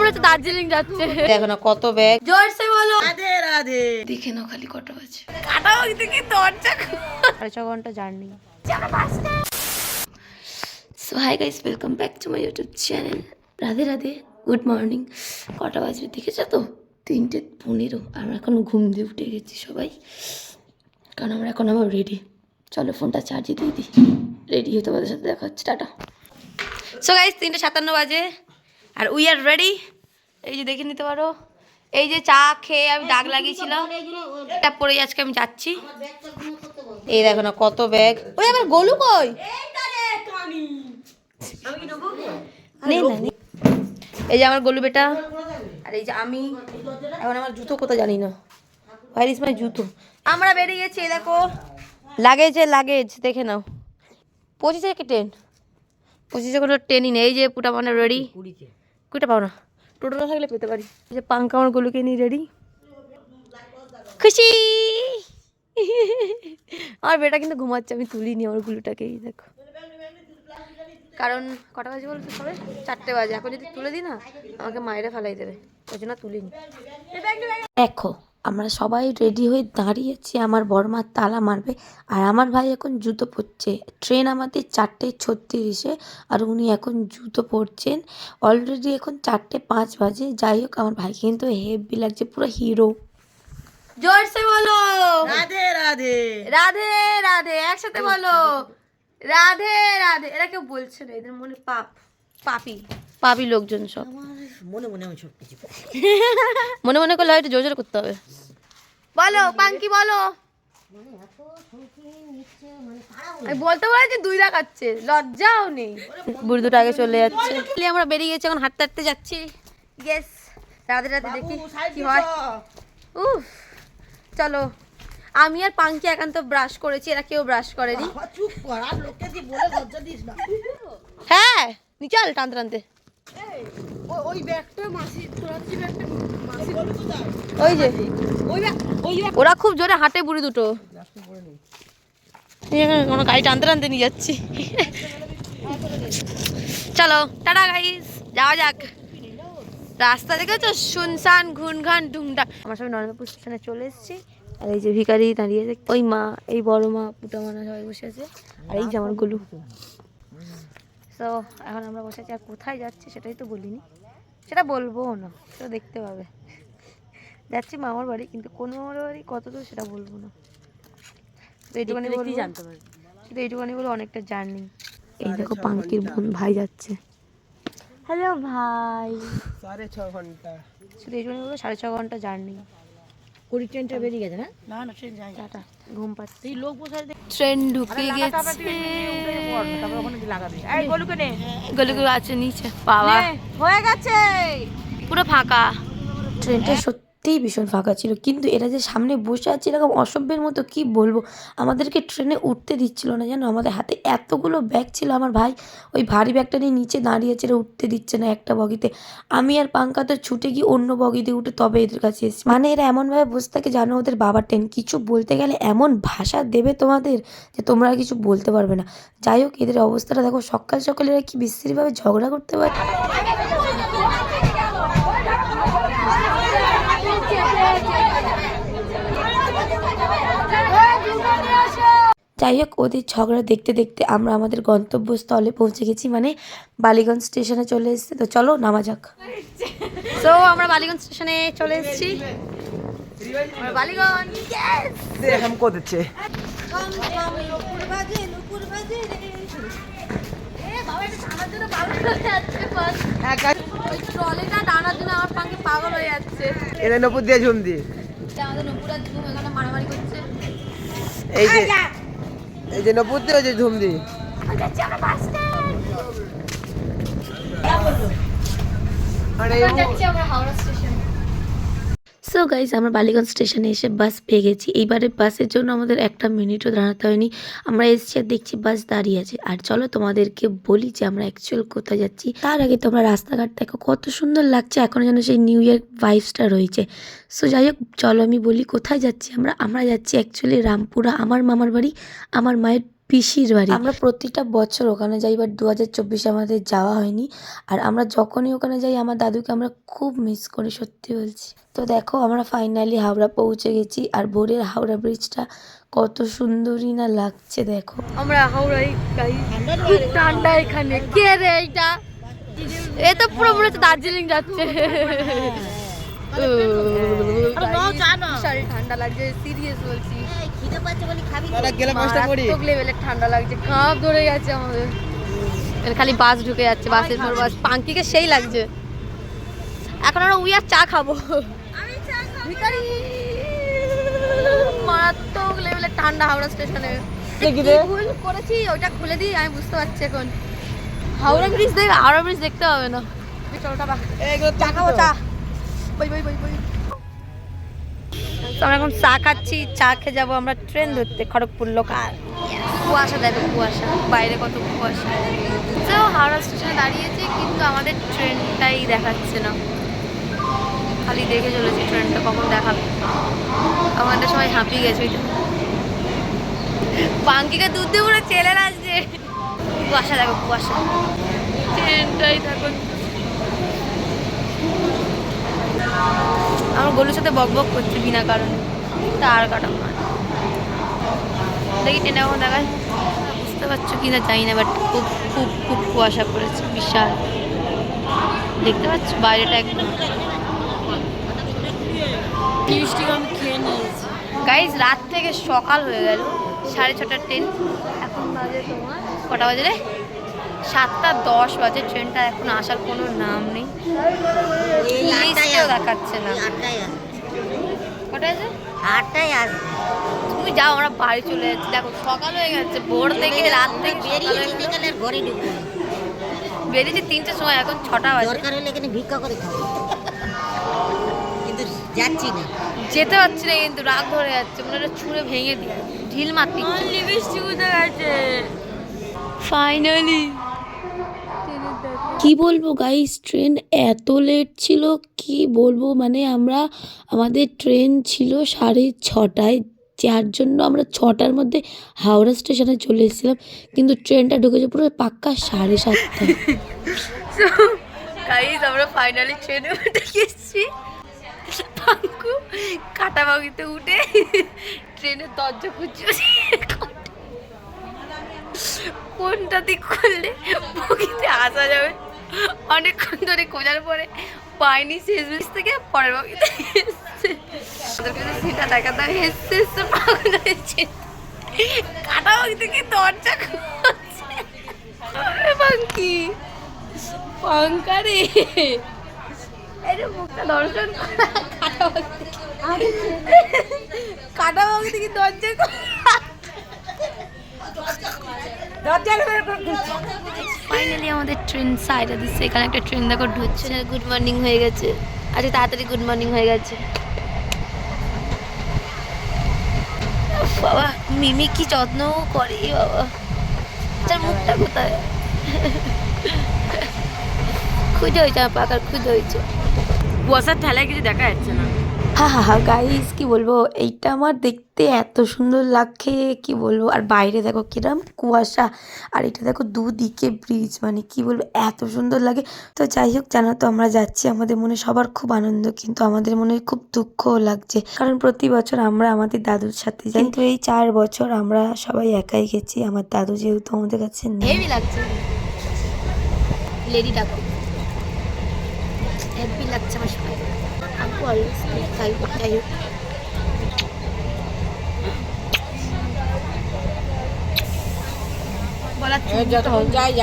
মনে হচ্ছে দার্জিলিং যাচ্ছে। দেখো না কত ব্যাগ। জোরসে বলো রাধে রাধে। দেখে নাও খালি কটা বাজে। কাটা বাজতে কি দরজা 6.5 ঘন্টা journey. So hi guys, welcome back to my YouTube channel. Radhe Radhe, good morning. কটা বাজবে দেখেছো তো? 3:15। আমরা এখন ঘুম দিয়ে উঠে গেছি সবাই, কারণ আমরা এখন আবার রেডি। চলো ফোনটা চার্জে দিয়ে দিই, রেডি হয়ে তোমাদের সাথে দেখা হচ্ছে। টাটা। সো গাইস 3:57 বাজে আর উই আর রেডি। এই যে দেখে নিতে পারো, এই যে চা খেয়ে আমি দাগ লাগিয়েছিলাম, এটা পরে আজকে আমি যাচ্ছি। এই দেখো না কত ব্যাগ। ওই আবার গোলু কই? এই যে আমার গোলু বেটা, আর এই যে আমি। এখন আমার জুতো কোথায় জানি না, হোয়ার ইজ মাই জুতো। আমরা বেরিয়ে গেছি, দেখো লাগেজ দেখে নাও। 25 কি ট্রেন? 25 কোনো ট্রেনই নেই। এই যে পুটা মানে রেডি। কুইটা পাও না, টোটোটা থাকলে পেতে পারি। এই যে পাঙ্কা আমার গোলুকে নিয়ে রেডি, খুশি। আমার বেটা কিন্তু ঘুমাচ্ছে, আমি তুলিনি আমার গুলুটাকে। এই দেখো, কারণ কটা বাজে বলতে সবে 4টে বাজে। এখন যদি তুলে দিই না আমাকে মায়েরা ফেলাই দেবে, ওই জন্য তুলিনি। দেখো আমরা সবাই রেডি হয়ে দাঁড়িয়েছি, আমার বড়মা তালা মারবে আর আমার ভাই এখন জুতো পরছে। ট্রেন আমাদের 4:36 আর উনি এখন জুতো পরছেন। অলরেডি এখন 4:05 বাজে। যাই হোক, আমার ভাই কিন্তু হেভি লাগছে, পুরো হিরো। জোরসে বলো রাধে রাধে। রাধে রাধে, একসাথে বলো রাধে রাধে। এরা কেউ বলছে না, এদের মনে পাপি লোকজন সব। মনে মনে আমি সব কিছু মনে মনে করলে হয়তো জোর জোর করতে হবে। বলো পাঙ্কি বলো। আমি বলতে পারি যে 2 দেখাচ্ছে, লজ্জাও নেই। বুড়ি দুটো আগে চলে যাচ্ছে। আমরা বেরিয়ে গেছি, এখন হাঁটতে হাঁটতে যাচ্ছি। ইয়েস, রাধে রাধে। দেখি কি হয়। উফ, চলো। আমি আর পাঙ্কি একান্ত ব্রাশ করেছি, এরা কেউ ব্রাশ করেনি। হ্যাঁ নি চল টানতে টানতে। ওই যে ওরা খুব জোরে হাঁটে বুড়ি দুটো। কোনো গাড়ি টানতে টানতে নিয়ে যাচ্ছি। চলো টাটা গাইস, যাওয়া যাক। রাস্তা দেখেছো, শুনশান ঘুনঘান ঢুংঢাং। আমার সবাই নরেন্দ্রপুর স্টেশনে চলে এসেছি। আর এই যে ভিখারি দাঁড়িয়ে আছে, ওই মা, এই বড় মা, পুটা মানা সবাই বসে আছে। আর এই যে আমার গোলু। তো এখন আমরা বসে আছি, আর কোথায় যাচ্ছি সেটাই তো বলিনি, সেটা বলবো না, সেটা দেখতে পাবে। যাচ্ছি মামার বাড়ি, কিন্তু কোন মামার বাড়ি কত দূর সেটা বলবো না, এইটুখানি বলবো, জানতে পারবে। শুধু এইটুখানি বলে অনেকটা জার্নি। এই দেখো পাঙ্কির বোন ভাই যাচ্ছে। হ্যালো ভাই। 6.5 ঘন্টা। শুধু এইটুখানি বলবো 6.5 ঘন্টা জার্নি। কুড়ি ট্রেনটা বেরিয়ে গেছে না? না না, ট্রেন যায়। টাটা, ঘুম পাচ্ছে। এই লোক বসে ট্রেন ঢুকে গেছে। তারপর ওখানে লাগাবে। এই গলুকে নে। গলুকে আছে নিচে। বাবা হয়ে গেছে, পুরো ফাঁকা। ট্রেনটা সত্যিই ভীষণ ফাঁকা ছিল, কিন্তু এরা যে সামনে বসে আছে এরকম অসভ্যের মতো, কি বলবো, আমাদেরকে ট্রেনে উঠতে দিচ্ছিল না জানো। আমাদের হাতে এতগুলো ব্যাগ ছিল, আমার ভাই ওই ভারী ব্যাগটা নিয়ে নিচে দাঁড়িয়েছে, এরা উঠতে দিচ্ছে না একটা বগিতে। আমি আর পাঙ্কা তো ছুটে গিয়ে অন্য বগিতে উঠে তবে এদের কাছে এসেছি। মানে এরা এমনভাবে বসে থাকে, জানো ওদের বাবার ট্রেন, কিছু বলতে গেলে এমন ভাষা দেবে তোমাদের যে তোমরা কিছু বলতে পারবে না। যাই হোক, এদের অবস্থাটা দেখো, সকাল সকাল এরা কি বিশ্রীভাবে ঝগড়া করতে পারে। যাই হোক, ওদের ঝগড়া দেখতে দেখতে আমরা আমাদের গন্তব্যস্থলে পৌঁছে গেছি, মানে বালিগঞ্জ স্টেশনে চলে এসেছি। তো চলো নামা যাক। তো আমরা বালিগঞ্জ স্টেশনে চলে এসেছি। বালিগঞ্জ हमको দিচ্ছে। ট্রলিটা টানার জন্য আমার পাঙ্কি পাগল হয়ে যাচ্ছে। এটা নপুর দিয়ে ঝুম দিয়ে। আমাদের নপুরা ঝুম এখানে মারামারি করছে। এই যে নপুর দিয়ে, ওই যে ঝুম দিয়ে। সো গাইজ, আমরা বালিগঞ্জ স্টেশনে এসে বাস পেয়ে গেছি। এইবারে বাসের জন্য আমাদের 1 মিনিটও দাঁড়াতে হয়নি। আমরা এসেছি আর দেখছি বাস দাঁড়িয়ে আছে। আর চলো তোমাদেরকে বলি যে আমরা অ্যাকচুয়াল কোথায় যাচ্ছি। তার আগে তোমরা রাস্তাঘাট দেখো কত সুন্দর লাগছে, এখনো যেন সেই নিউ ইয়ার ভাইবসটা রয়েছে। সো যাই হোক, চলো আমি বলি কোথায় যাচ্ছি। আমরা যাচ্ছি অ্যাকচুয়ালি রামপুরা, আমার মামার বাড়ি, আমার মায়ের পিসির বাড়ি। আমরা প্রতিটা বছর ওখানে যাই, বাট 2024 আমাদের যাওয়া হয়নি। আর আমরা যখনই ওখানে যাই আমার দাদুকে আমরা খুব মিস করি, সত্যি বলছি। তো দেখো আমরা ফাইনালি হাওড়া পৌঁছে গেছি, আর ভোরের হাওড়া ব্রিজটা কত সুন্দরই না লাগছে দেখো। আমরা হাওড়ায় খুব ঠান্ডা এখানে। কে রে এইটা? এ তো পুরো মনে হচ্ছে দার্জিলিং যাচ্ছে। ঠান্ডা লাগছে, সিরিয়াস বলছি। মারাত্মক লেভেলের ঠান্ডা লাগছে, কাঁপ ধরে গেছে আমাদের। খালি বাস ঢুকে যাচ্ছে, বাসের পর বাস। পাঙ্কিকে সেই লাগছে। এখন আমরা উইয়ার চা খাবো। মারাত্মক লেভেলের ঠান্ডা হাওড়া স্টেশনে। ভুল করেছি, ওইটা খুলে দিই। আমি বুঝতে পারছি এখন হাওড়া ব্রিজ দেখতে হবে না। চা খাবো, চা। আমরা এখন চা খাচ্ছি, চা খেয়ে যাবো আমরা ট্রেন ধরতে খড়গপুর লোকাল। কুয়াশা দেখো, কুয়াশা বাইরে কত কুয়াশা। তো হাওড়া স্টেশনে দাঁড়িয়েছি, কিন্তু আমাদের ট্রেনটাই দেখাচ্ছে না। খালি দেখে চলেছি ট্রেনটা কখন দেখাবে। আমাদের সবাই হাঁপিয়ে গেছে। পাঙ্কিকে দুধ দিয়ে পুরো চেলে আসছে। কুয়াশা দেখো, কুয়াশা। ট্রেনটাই দেখো। আমার গলুর সাথে বক বক করছে বিনা কারণে, তার কাটাম না। দেখি ট্রেনটা কখন দেখায়, বুঝতে পারছো কিনা জানি না, বাট খুব খুব খুব কুয়াশা পড়েছে, বিশাল। দেখতে পাচ্ছ বাইরেটা একদম। গাইজ রাত থেকে সকাল হয়ে গেল, 6:30টার ট্রেন। এখন বাজে তোমার কটা বাজে রে? 7:10 বাজে। ট্রেনটা এখন আসার কোনো নাম নেই, দেখাচ্ছে না। কটায় আছে? 8টায় আসবে। তুমি যাও, আমরা বাড়ি চলে যাচ্ছি। দেখো সকাল হয়ে গেছে, ভোর থেকে রাত থেকে বেরিয়েছি 3টার সময়, এখন 6টা বাজে। দরকার হলে এখানে ভিক্ষা করে খাবো, কিন্তু যাচ্ছি না, যেতে পারছি না। কিন্তু রাগ ধরে যাচ্ছে, মনে হচ্ছে ছুঁড়ে ভেঙে দিই, ঢিল মারতে বৃষ্টি উঠে গেছে ফাইনালি। কি বলবো গাইস, ট্রেন এত লেট ছিল কি বলবো। মানে আমাদের ট্রেন ছিল 6:30টায়, যার জন্য আমরা 6টার মধ্যে হাওড়া স্টেশনে চলে এসেছিলাম, কিন্তু ট্রেনটা ঢুকেছে পুরো পাক্কা 7:30টায়। গাইস আমরা ফাইনালি ট্রেনে উঠে গেছি। পাঙ্কু কাটাবাগিতে উঠে ট্রেনের দরজা খুঁজছে, কোনটা দিক করলে বগিতে আসা যাবে। অনেকক্ষণ ধরে খোঁজার পরে পাইনি, শেষ বেশ থেকে পরের বগিতে এসছে। সেটা দেখাতে এসছে পাগল হয়েছে। কাটাবাগি থেকে দরজা খুঁজছে। পাঙ্কি পাঙ্কারে মুখটা দর্শন কাটাবাগি থেকে দরজা ফাইনালি আমাদের ট্রেন সাইডে দিচ্ছে। এখানে একটা ট্রেন দেখো ঢুকছে। গুড মর্নিং হয়ে গেছে, আচ্ছা তাড়াতাড়ি গুড মর্নিং হয়ে গেছে। বাবা মিমি কি যত্ন করে বাবা। আচ্ছা মুখটা কোথায়? খুঁজে হয়েছে আমার পাকার, খুঁজে হয়েছে। কুয়াশার ঠেলায় কিছু দেখা যাচ্ছে না। হা গাইস কি বলবো, এইটা আমার দেখতে এত সুন্দর লাগছে কি বলবো। আর বাইরে দেখো কিরম কুয়াশা, আর এটা দেখো দুদিকে ব্রিজ, মানে কি বলবো এত সুন্দর লাগে। তো যাই হোক, জানো তো আমরা যাচ্ছি, আমাদের মনে সবার খুব আনন্দ, কিন্তু আমাদের মনে খুব দুঃখও লাগছে, কারণ প্রতি বছর আমরা আমাদের দাদুর সাথে যাই, কিন্তু এই 4 বছর আমরা সবাই একাই গেছি। আমার দাদু যেহেতু আমাদের কাছে নেই। হেভি লাগছে, লেডি ডাকো হেভি লাগছে আমার সবাই। আপু অলওয়েজ যাই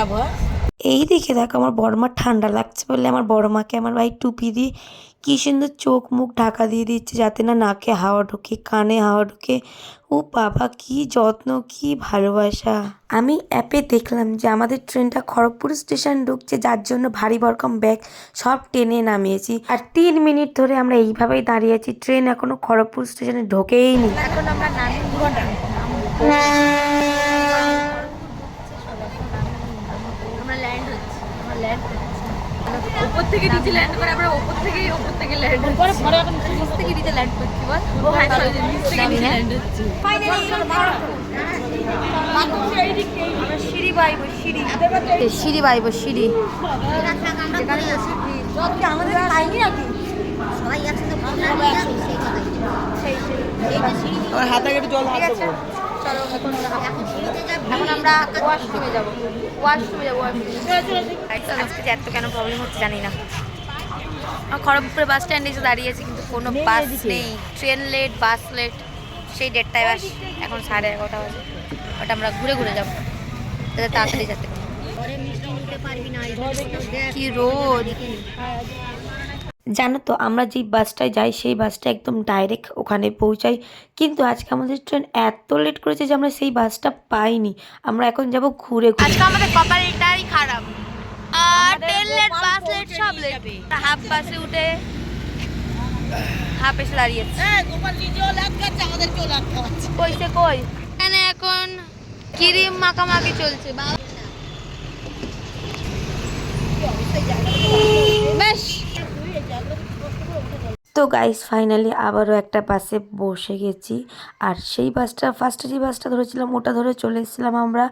হোক এই দেখে দেখো আমার বড়মার ঠান্ডা লাগছে বলে আমার বড়মাকে আমার ভাই টুপি দিয়ে কি সুন্দর চোখ মুখ ঢাকা দিয়ে দিচ্ছে, যাতে না নাকে হাওয়া ঢোকে, কানে হাওয়া ঢোকে। ও বাবা কি যত্ন, কি ভালোবাসা। আমি অ্যাপে দেখলাম যে আমাদের ট্রেনটা খড়গপুর স্টেশন ঢুকছে, যার জন্য ভারী ভরকম ব্যাগ সব টেনে নামিয়েছি। আর 3 মিনিট ধরে আমরা এইভাবেই দাঁড়িয়ে আছি, ট্রেন এখনো খড়গপুর স্টেশনে ঢোকেই নি। এখন আমরা উপর থেকে নিচে ল্যান্ড করে, আমরা উপর থেকে ল্যান্ড করে পরে এখন নিচ থেকে নিচে ল্যান্ড করছি। বল ও হ্যাঁ নিচ থেকে নিচে ল্যান্ড হচ্ছে। ফাইনালি আমরা সিঁড়ি বাইব, সিঁড়ি সিঁড়ি বাইব, সিঁড়ি যেখানে বসে আমাদের খাইনি নাকি সবাই একসাথে আমার হাতে একটু জল হাত দেবো। চলো এখন আমরা ওয়াশরুমে যাবো, ওয়াশরুমে যাবো, আজকে যে এত কেন প্রবলেম হচ্ছে জানি না। খড়গপুরে বাস স্ট্যান্ডে এসে দাঁড়িয়েছি কিন্তু কোনো বাস নেই, ট্রেন লেট, বাস লেট, সেই 1:30টায় বাস, এখন 11:30 বাজে। ওটা আমরা ঘুরে ঘুরে যাবো যাতে তাড়াতাড়ি যেতে পারি। কি রোদ! জানো তো আমরা যেই বাসটায় যাই সেই বাসটা একদম ডাইরেক্ট ওখানে পৌঁছাই, কিন্তু আজকে আমাদের ট্রেন এত লেট করেছে যে আমরা সেই বাসটা পাইনি। আমরা এখন যাব ঘুরে ঘুরে। আজকে আমাদের কপালটাই খারাপ, আর ট্রেন লেট, বাস লেট, সব লেট। হাফ বাসে উঠে হাফ এসে দাঁড়িয়েছে। কইছে কই এখানে এখন ক্রিম মাখামাখি চলছে। বেশ, তো গাইস ফাইনালি আবারও একটা বাসে বসে গেছি। আর সেই বাসটা ফার্স্টে যে বাসটা ধরেছিলাম ওটা ধরে চলে এসেছিলাম আমরা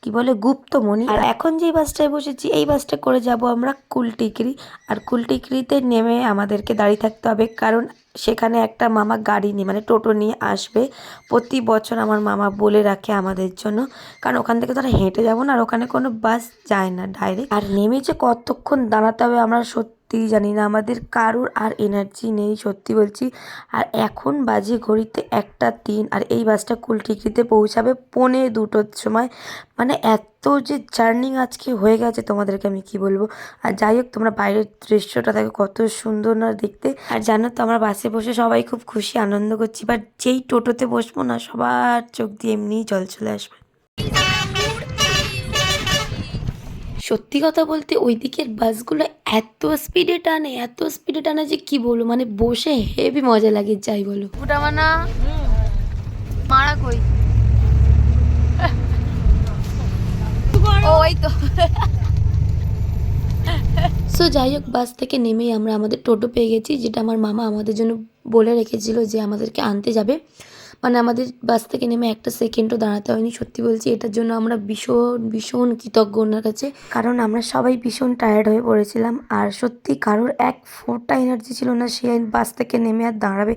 কি বলে গুপ্তমণি। আর এখন যেই বাসটায় বসেছি এই বাসটা করে যাব আমরা কুলটিকরি। আর কুলটিকরিতে নেমে আমাদেরকে দাঁড়িয়ে থাকতে হবে, কারণ সেখানে একটা মামা গাড়ি নিয়ে মানে টোটো নিয়ে আসবে। প্রতি বছর আমার মামা বলে রাখে আমাদের জন্য, কারণ ওখান থেকে তারা হেঁটে যাবো না, আর ওখানে কোনো বাস যায় না ডাইরেক্ট। আর নেমে যে কতক্ষণ দাঁড়াতে হবে আমরা সত্যিই জানি না, আমাদের কারুর আর এনার্জি নেই সত্যি বলছি। আর এখন বাজে ঘড়িতে 1:03, আর এই বাসটা কুলটিকরিতে পৌঁছাবে 1:45-র সময়। মানে এত যে জার্নি আজকে হয়ে গেছে তোমাদেরকে আমি কি বলবো। আর যাই হোক, তোমরা বাইরের দৃশ্যটা দেখো কত সুন্দর না দেখতে। আর জানো তো আমরা বাসে বসে সবাই খুব খুশি আনন্দ করছি, বাট যেই টোটোতে বসবো না সবার চোখ দিয়ে এমনিই জল চলে আসবে। সত্যি কথা বলতে ওই দিকের বাসগুলো এত স্পিডে টানে, এত স্পিডে টানে যে কি বলবো, মানে বসে হেভি মজা লাগে যাই বলো। ওটা মানা মারা কই? ওই তো। সো যাই হোক, বাস থেকে নেমেই আমরা আমাদের টোটো পেয়ে গেছি, যেটা আমার মামা আমাদের জন্য বলে রেখেছিল যে আমাদেরকে আনতে যাবে। মানে আমাদের বাস থেকে নেমে একটা সেকেন্ডও দাঁড়াতে হয়নি। সত্যি বলছি এটার জন্য আমরা ভীষণ ভীষণ কৃতজ্ঞ ওনার কাছে, কারণ আমরা সবাই ভীষণ টায়ার্ড হয়ে পড়েছিলাম। আর সত্যি কারোর এক ফোঁটা এনার্জি ছিল না সে বাস থেকে নেমে আর দাঁড়াবে।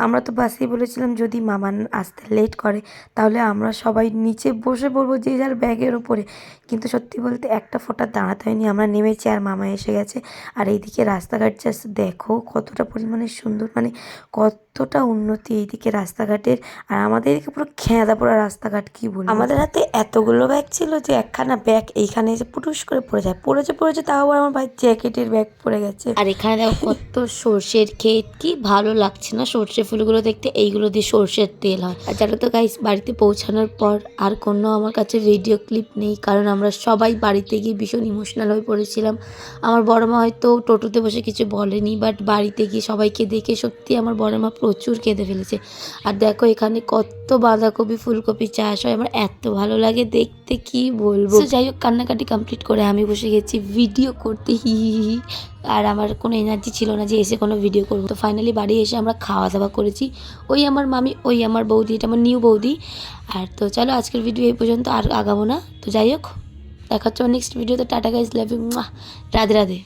আমরা তো বাসেই বলেছিলাম যদি মামা আসতে লেট করে তাহলে আমরা সবাই নিচে বসে পড়বো যে যার ব্যাগের ওপরে, কিন্তু সত্যি বলতে একটা ফোঁটা দাঁড়াতে হয়নি। আমরা নেমেছি আর মামা এসে গেছে। আর এইদিকে রাস্তাঘাট জাস্ট দেখো কতটা পরিমাণে সুন্দর, মানে কতটা উন্নতি এইদিকে রাস্তাঘাটের। আর আমাদের এদিকে পুরো খেঁদা পড়া রাস্তাঘাট, কি বলবো। আমাদের হাতে এতগুলো ব্যাগ ছিল যে একখানা ব্যাগ এইখানে এসে পুটুস করে পড়ে যায়, পড়েছে তাও আবার আমার ভাই জ্যাকেটের ব্যাগ পড়ে গেছে। আর এখানে দেখো কত সর্ষের ক্ষেত, কি ভালো লাগছে না সর্ষে ফুলগুলো দেখতে, এইগুলো দিয়ে সর্ষের তেল হয়। আর জানো তো গাইস, বাড়িতে পৌঁছানোর পর আর কোনো আমার কাছে ভিডিও ক্লিপ নেই, কারণ আমরা সবাই বাড়িতে গিয়ে ভীষণ ইমোশনাল হয়ে পড়েছিলাম। আমার বড় মা হয়তো টোটোতে বসে কিছু বলেনি, বাট বাড়িতে গিয়ে সবাইকে দেখে সত্যি আমার বড় মা প্রচুর কেঁদে ফেলেছে। আর দেখো এখানে কত বাঁধাকপি ফুলকপি চাষ হয়, আমার এত ভালো লাগে দেখতে কি বলবো। যাই হোক, কান্নাকাটি কমপ্লিট করে আমি বসে গেছি ভিডিও করতে, হি হি হি। আর আমার কোনো এনার্জি ছিল না যে এসে কোনো ভিডিও করবো। তো ফাইনালি বাড়ি এসে আমরা খাওয়া দাওয়া করেছি। ওই আমার মামি, ওই আমার বৌদি, এটা আমার নিউ বৌদি। আর তো চলো আজকের ভিডিও এই পর্যন্ত, আর আগাবো না। তো যাই হোক, দেখা হচ্ছে নেক্সট ভিডিওতে। Tata guys, love you, Radhe Radhe.